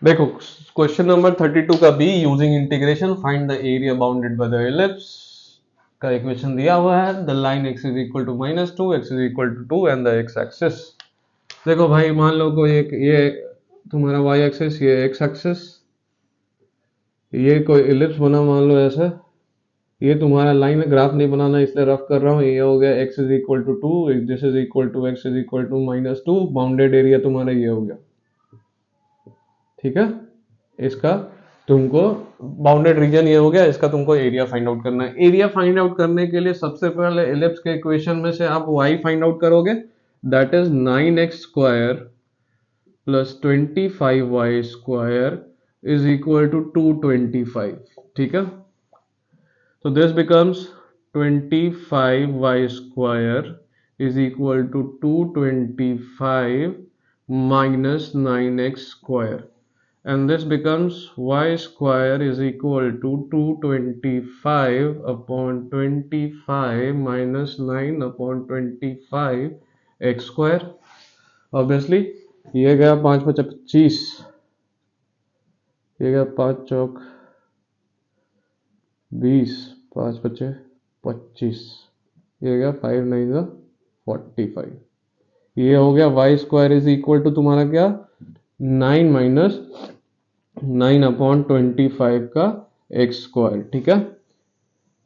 देखो question number 32 का B, using integration find the area bounded by the ellipse का equation दिया हुआ है। The line x is equal to -2, x is equal to 2 and the x axis. देखो भाई, मान लो कोई एक ये तुम्हारा y एक्सिस, ये x एक्सिस, ये कोई एलिप्स बना मान लो ऐसा। ये तुम्हारा लाइन ग्राफ नहीं बनाना इसलिए रफ कर रहा हूँ। ये हो गया x is equal to 2, this is equal to x is equal to -2, bounded area तुम्हारा ये हो गया। ठीक है, इसका तुमको बाउंडेड रीजन ये हो गया, इसका तुमको एरिया फाइंड आउट करना है। एरिया फाइंड आउट करने के लिए सबसे पहले एलिप्स के इक्वेशन में से आप y फाइंड आउट करोगे, that is 9x square plus 25y square is equal to 225। ठीक है, तो this becomes 25y square is equal to 225 minus 9x square, and this becomes y square is equal to 225 upon 25 minus 9 upon 25 x square। obviously ये गया 5 × 25, ये गया 5 चौक 20, 5 × 25, ये गया 5 9 45। ये हो गया y square is equal to तुम्हारा क्या, 9 माइनस 9 अपॉन 25 का x स्क्वायर। ठीक है,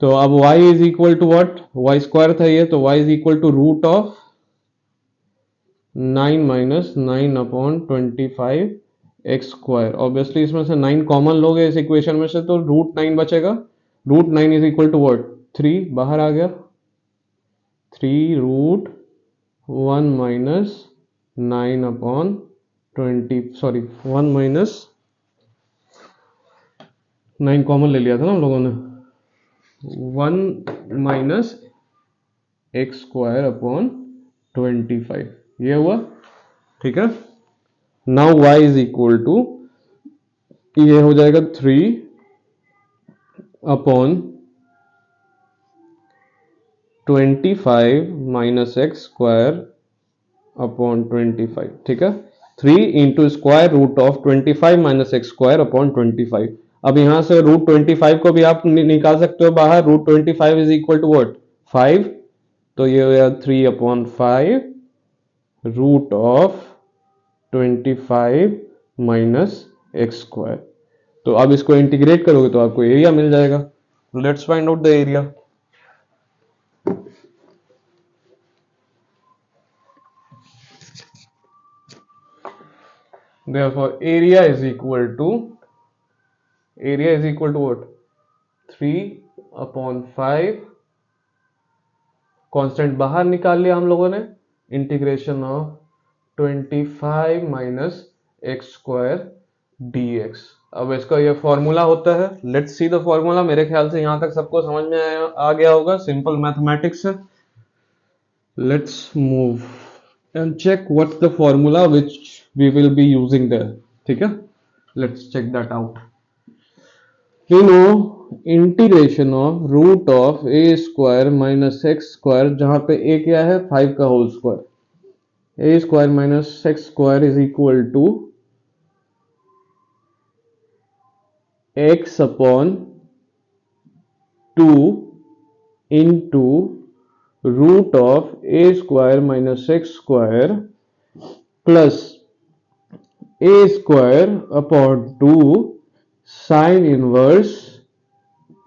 तो अब y is equal to what, y square था ये, तो y is equal to root of 9 minus 9 upon 25 x square. Obviously इसमें से 9 कॉमन लोगे इस इक्वेशन में से, तो रूट 9 बचेगा। Root 9 is equal to what, 3 बाहर आ गया, 3 root 1 minus 9 upon 20, sorry 1 minus 9 common ले लिया था ना हम लोगों ने, 1 माइनस एक्स स्क्वायर अपॉन 25, ये हुआ। ठीक है, now y is equal to, ये हो जाएगा 3 upon 25 minus x square upon 25। ठीक है, 3 into square root of 25 minus x square upon 25। अब यहां से रूट 25 को भी आप निकाल सकते हो बाहर। Root 25 is equal to what, 5, तो ये हो गया 3 upon 5 root of 25 minus x square. तो अब इसको इंटीग्रेट करोगे तो आपको एरिया मिल जाएगा। Let's find out the area. Therefore area is equal to what, 3 upon 5, constant बाहर निकाल लिया हम लोगों ने, integration of 25 minus x square dx। अब इसका ये फॉर्मूला होता है, लेट्स सी द फॉर्मूला। मेरे ख्याल से यहां तक सबको समझ में आ गया होगा, सिंपल मैथमेटिक्स है। Let's move and check what's the formula which we will be using there। ठीक है, let's check that out। we know integration of root of a square minus x square, जहां पे a क्या है, 5 का whole square, a square minus x square is equal to x upon 2 into root of a square minus x square plus a square upon 2 sine inverse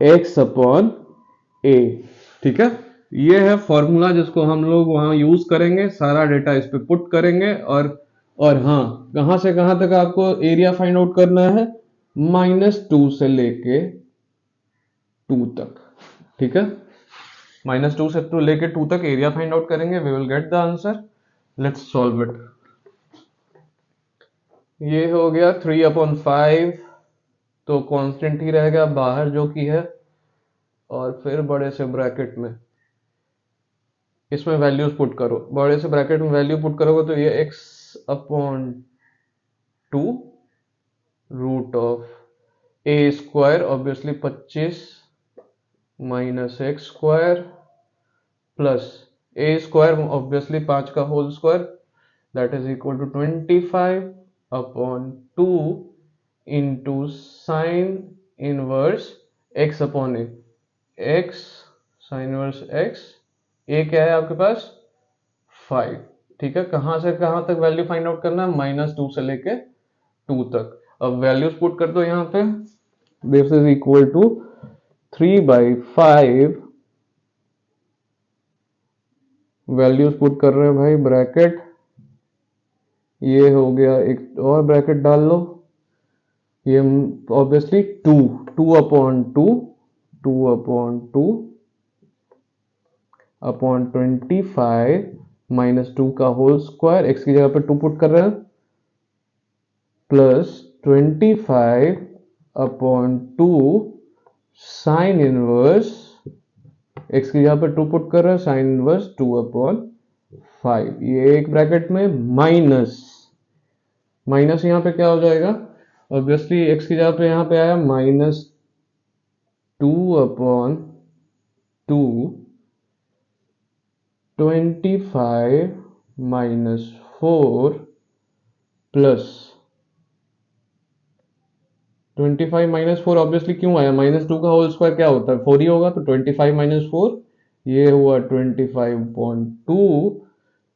x upon a। ठीक है, ये है formula जिसको हम लोग वहां यूज करेंगे, सारा डेटा इस पे पुट करेंगे। और हाँ, कहां से कहां तक आपको एरिया फाइंड आउट करना है, -2 से लेके 2 तक। ठीक है, -2 से लेके 2 तक एरिया फाइंड आउट करेंगे। We will get the answer. Let's solve it. ये हो गया 3 अपॉन 5, तो कांस्टेंट ही रहेगा बाहर जो कि है, और फिर बड़े से ब्रैकेट में इसमें वैल्यूज पुट करो। बड़े से ब्रैकेट में वैल्यू पुट करोगे तो ये x upon 2 root of a square, obviously 25 minus x square plus a square, obviously 5 का whole square, that is equal to 25 upon 2 into sine inverse x upon a, x sine inverse x, a क्या है आपके पास 5। ठीक है, कहां से कहां तक वैल्यू फाइंड आउट करना है, -2 से लेके 2 तक। अब वैल्यूज पुट कर दो यहाँ पे, this is equal to 3/5, values put कर रहे हैं भाई, ब्रैकेट, ये हो गया, एक और ब्रैकेट डाल लो, ये ऑब्वियसली 2, 2/2, 2/2 अपॉन 25 -2 का होल स्क्वायर, एक्स की जगह पे 2 पुट कर रहे हैं, प्लस 25/2 साइन इनवर्स, एक्स की जगह पे 2 पुट कर रहे हैं, साइन इनवर्स 2/5, ये एक ब्रैकेट में माइनस, माइनस यहाँ पे क्या हो जाएगा, ऑब्वियसली एक्स की जगह पे यहाँ पे आया -2/2, 25 -4 प्लस 25 -4, ऑब्वियसली क्यों आया, -2 का होल स्क्वायर क्या होता है 4 ही होगा, तो 25 -4, ये हुआ 25.2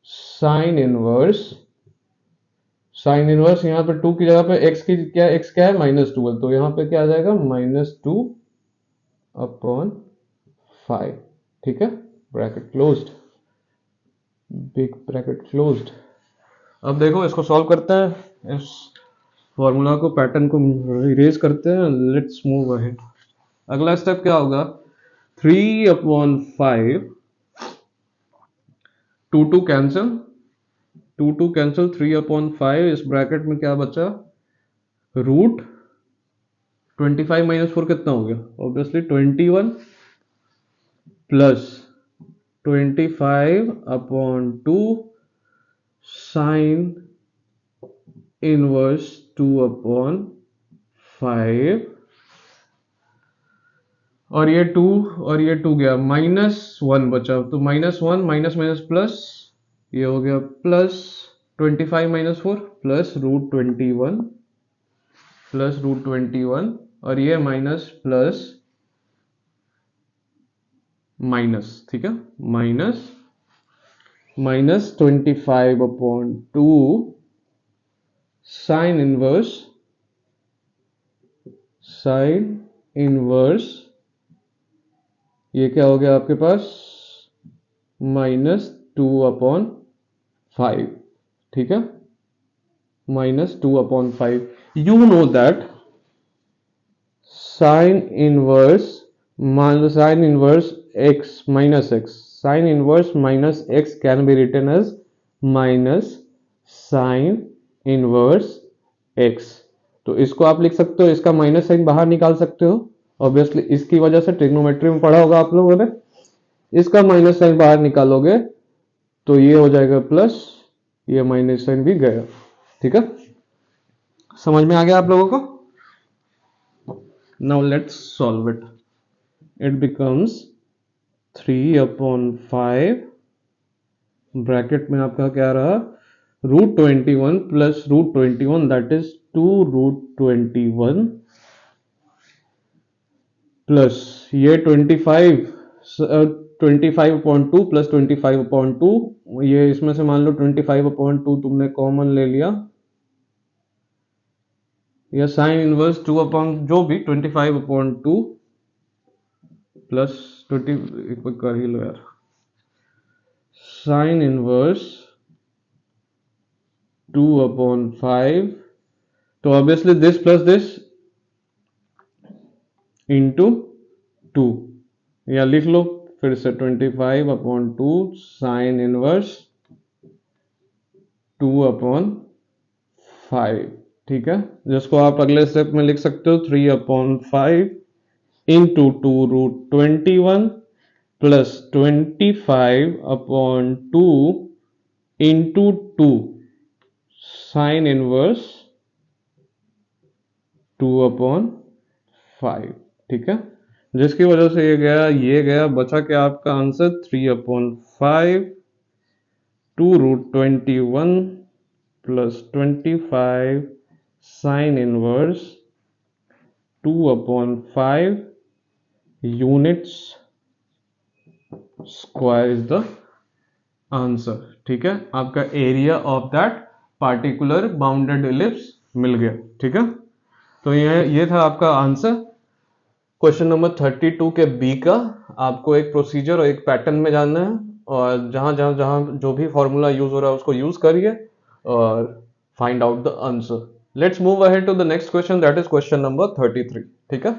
साइन इनवर्स, साइन इनवर्स यहाँ पे 2 की जगह पे x की क्या, x क्या है -2 है, तो यहाँ पे क्या आ जाएगा -2/5। ठीक है, bracket closed, big bracket closed. अब देखो इसको सॉल्व करते हैं, इस फॉर्मूला को, पैटर्न को इरेज करते हैं, लेट्स मूव अहेड। अगला स्टेप क्या होगा, 3/5, 2 कैंसिल, 2 कैंसिल, 3/5, इस ब्रैकेट में क्या बचा, रूट 25 -4 कितना हो गया, ऑब्वियसली 21 प्लस 25/2 साइन इनवर्स 2/5, और ये 2 और ये 2 गया, -1 बचा, तो -1 माइनस माइनस प्लस, ये हो गया प्लस 25 -4 प्लस √21 प्लस √21, और ये माइनस प्लस माइनस, ठीक है, -25/2 साइन इनवर्स, ये क्या हो गया आपके पास -2/5, ठीक है, -2/5। You know that sine inverse, मान लो sine inverse x minus x, sine inverse minus x can be written as minus sine inverse x, तो इसको आप लिख सकते हो, इसका माइनस साइन बाहर निकाल सकते हो, ऑब्वियसली इसकी वजह से ट्रिग्नोमेट्री में पढ़ा होगा आप लोगों ने, इसका माइनस साइन बाहर निकालोगे तो ये हो जाएगा प्लस, ये माइनस साइन भी गया, ठीक है, समझ में आ गया आप लोगों को। Now let's solve it. It becomes 3/5, bracket में आपका क्या रहा, √21 प्लस √21, दैट इज 2√21 प्लस ये 25/2 प्लस 25/2, ये इसमें से मान लो 25/2 तुमने कॉमन ले लिया, या साइन इनवर्स 2 जो भी 25/2 प्लस 20, एक बार कर ही लो यार, साइन इनवर्स 2/5, तो obviously this plus this into 2, या लिख लो फिर से 25/2 साइन इनवर्स 2/5, ठीक है, जिसको आप अगले स्टेप में लिख सकते हो 3/5 into 2√21 plus 25/2 into 2 sine inverse 2/5, ठीक है, जिसकी वजह से ये गया, बचा क्या आपका answer 3/5 2√21 plus 25 sine inverse 2/5 units square is the answer. ठीक है, आपका area of that particular bounded ellipse मिल गया। ठीक है, तो ये था आपका आंसर क्वेश्चन नंबर 32 के बी का। आपको एक प्रोसीजर और एक पैटर्न में जानना है, और जहां जहां जहां जो भी फॉर्मूला यूज हो रहा है उसको यूज करिए और find out the answer. Let's move ahead to the next question, that is question number 33। ठीक है,